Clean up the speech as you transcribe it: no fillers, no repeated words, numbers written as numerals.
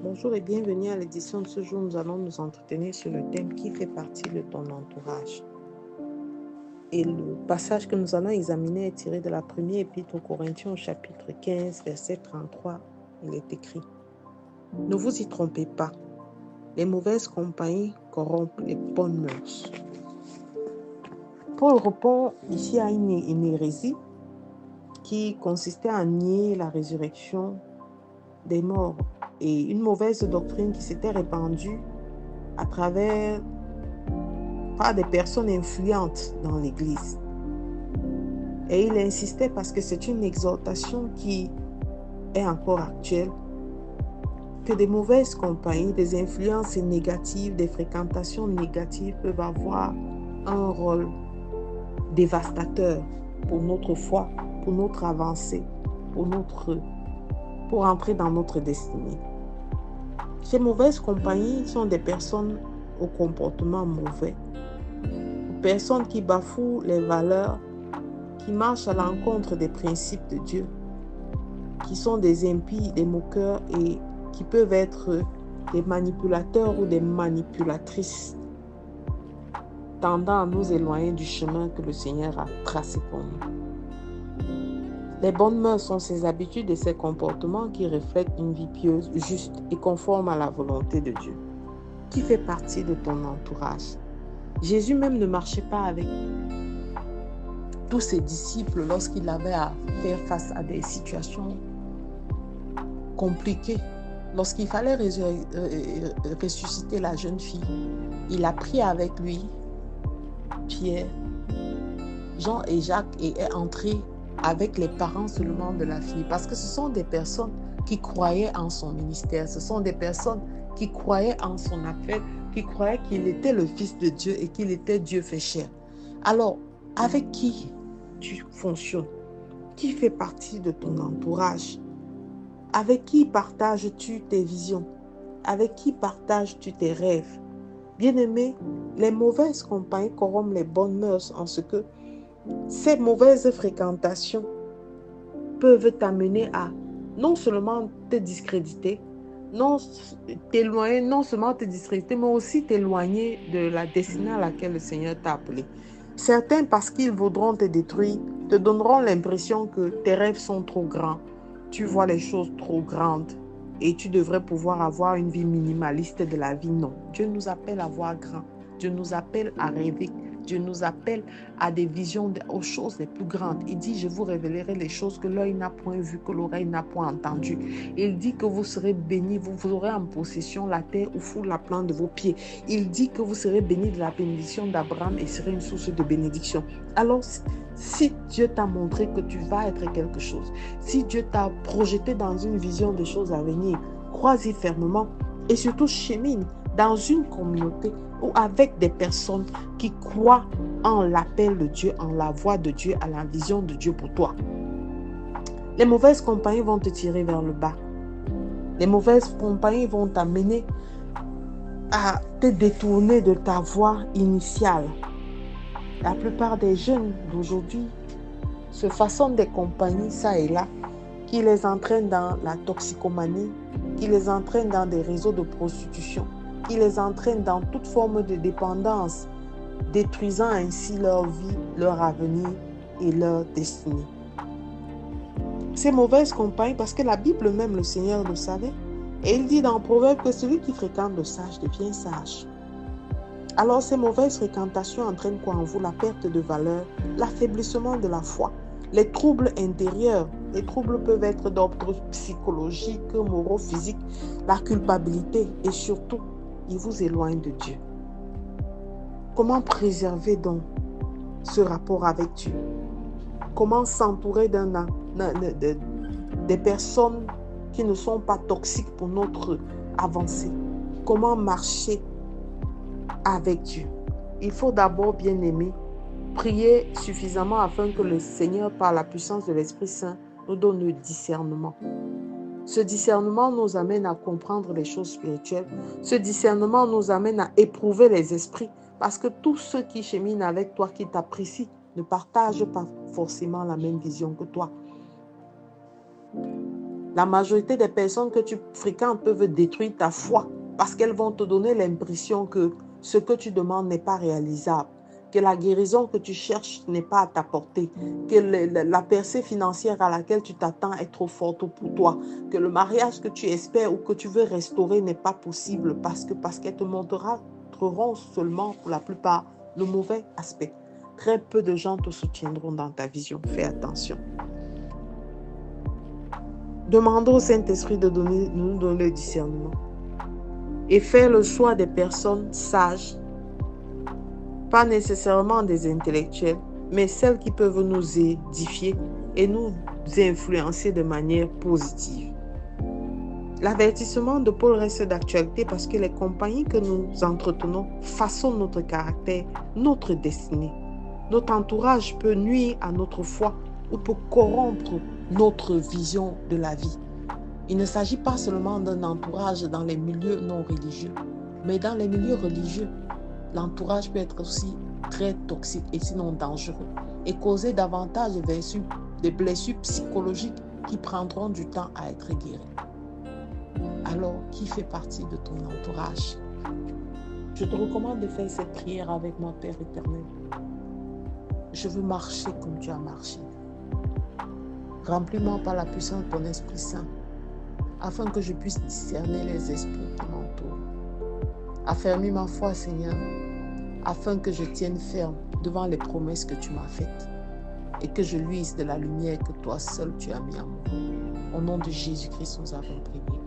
Bonjour et bienvenue à l'édition de ce jour. Nous allons nous entretenir sur le thème qui fait partie de ton entourage. Et le passage que nous allons examiner est tiré de la première épître aux Corinthiens au chapitre 15, verset 33. Il est écrit: Ne vous y trompez pas, les mauvaises compagnies corrompent les bonnes mœurs. Paul répond ici à une hérésie qui consistait à nier la résurrection des morts et une mauvaise doctrine qui s'était répandue à travers par des personnes influentes dans l'Église. Et il insistait parce que c'est une exhortation qui est encore actuelle, que des mauvaises compagnies, des influences négatives, des fréquentations négatives peuvent avoir un rôle dévastateur pour notre foi, pour notre avancée, pour entrer dans notre destinée. Ces mauvaises compagnies sont des personnes au comportement mauvais, personnes qui bafouent les valeurs, qui marchent à l'encontre des principes de Dieu, qui sont des impies, des moqueurs et qui peuvent être des manipulateurs ou des manipulatrices, tendant à nous éloigner du chemin que le Seigneur a tracé pour nous. Les bonnes mœurs sont ces habitudes et ces comportements qui reflètent une vie pieuse, juste et conforme à la volonté de Dieu, qui fait partie de ton entourage. Jésus même ne marchait pas avec tous ses disciples lorsqu'il avait à faire face à des situations compliquées. Lorsqu'il fallait ressusciter la jeune fille, il a pris avec lui Pierre, Jean et Jacques et est entré avec les parents seulement de la fille, parce que ce sont des personnes qui croyaient en son ministère, ce sont des personnes qui croyaient en son appel, qui croyaient qu'il était le Fils de Dieu et qu'il était Dieu fait chair. Alors, avec qui tu fonctionnes? Qui fait partie de ton entourage? Avec qui partages-tu tes visions? Avec qui partages-tu tes rêves? Bien-aimé, les mauvaises compagnies corrompent les bonnes mœurs en ce que ces mauvaises fréquentations peuvent t'amener à non seulement te discréditer, non seulement te discréditer, mais aussi t'éloigner de la destinée à laquelle le Seigneur t'a appelé. Certains, parce qu'ils voudront te détruire, te donneront l'impression que tes rêves sont trop grands, tu vois les choses trop grandes et tu devrais pouvoir avoir une vie minimaliste de la vie. Non, Dieu nous appelle à voir grand, Dieu nous appelle à rêver, Dieu nous appelle à des visions, aux choses les plus grandes. Il dit, je vous révélerai les choses que l'œil n'a point vues, que l'oreille n'a point entendues. Il dit que vous serez bénis, vous aurez en possession la terre où foule la plante de vos pieds. Il dit que vous serez bénis de la bénédiction d'Abraham et serez une source de bénédiction. Alors, si Dieu t'a montré que tu vas être quelque chose, si Dieu t'a projeté dans une vision des choses à venir, crois-y fermement et surtout chemine dans une communauté ou avec des personnes qui croient en l'appel de Dieu, en la voix de Dieu, à la vision de Dieu pour toi. Les mauvaises compagnies vont te tirer vers le bas. Les mauvaises compagnies vont t'amener à te détourner de ta voie initiale. La plupart des jeunes d'aujourd'hui se façonnent des compagnies, ça et là, qui les entraînent dans la toxicomanie, qui les entraînent dans des réseaux de prostitution, qui les entraînent dans toute forme de dépendance, détruisant ainsi leur vie, leur avenir et leur destinée. Ces mauvaises compagnies, parce que la Bible même, le Seigneur le savait, et il dit dans Proverbe que celui qui fréquente le sage devient sage. Alors ces mauvaises fréquentations entraînent quoi en vous? La perte de valeur, l'affaiblissement de la foi, les troubles intérieurs. Les troubles peuvent être d'ordre psychologique, moraux, physique, la culpabilité et surtout, ils vous éloignent de Dieu. Comment préserver donc ce rapport avec Dieu? Comment s'entourer des personnes qui ne sont pas toxiques pour notre avancée? Comment marcher avec Dieu? Il faut d'abord, bien aimer, prier suffisamment afin que le Seigneur, par la puissance de l'Esprit Saint, nous donne le discernement. Ce discernement nous amène à comprendre les choses spirituelles. Ce discernement nous amène à éprouver les esprits, parce que tous ceux qui cheminent avec toi, qui t'apprécient, ne partagent pas forcément la même vision que toi. La majorité des personnes que tu fréquentes peuvent détruire ta foi parce qu'elles vont te donner l'impression que ce que tu demandes n'est pas réalisable, que la guérison que tu cherches n'est pas à ta portée, que la percée financière à laquelle tu t'attends est trop forte pour toi, que le mariage que tu espères ou que tu veux restaurer n'est pas possible parce qu'elle te montreront seulement pour la plupart le mauvais aspect. Très peu de gens te soutiendront dans ta vision. Fais attention. Demandons au Saint-Esprit de nous donner le discernement et faire le choix des personnes sages, pas nécessairement des intellectuels, mais celles qui peuvent nous édifier et nous influencer de manière positive. L'avertissement de Paul reste d'actualité parce que les compagnies que nous entretenons façonnent notre caractère, notre destinée. Notre entourage peut nuire à notre foi ou peut corrompre notre vision de la vie. Il ne s'agit pas seulement d'un entourage dans les milieux non religieux, mais dans les milieux religieux, l'entourage peut être aussi très toxique et sinon dangereux et causer davantage des blessures psychologiques qui prendront du temps à être guéries. Alors, qui fait partie de ton entourage? Je te recommande de faire cette prière avec moi, Père éternel. Je veux marcher comme tu as marché. Remplis-moi par la puissance de ton Esprit Saint, afin que je puisse discerner les esprits qui m'entourent. Affermis ma foi, Seigneur, afin que je tienne ferme devant les promesses que tu m'as faites et que je luise de la lumière que toi seul tu as mis en moi. Au nom de Jésus-Christ, nous avons prié.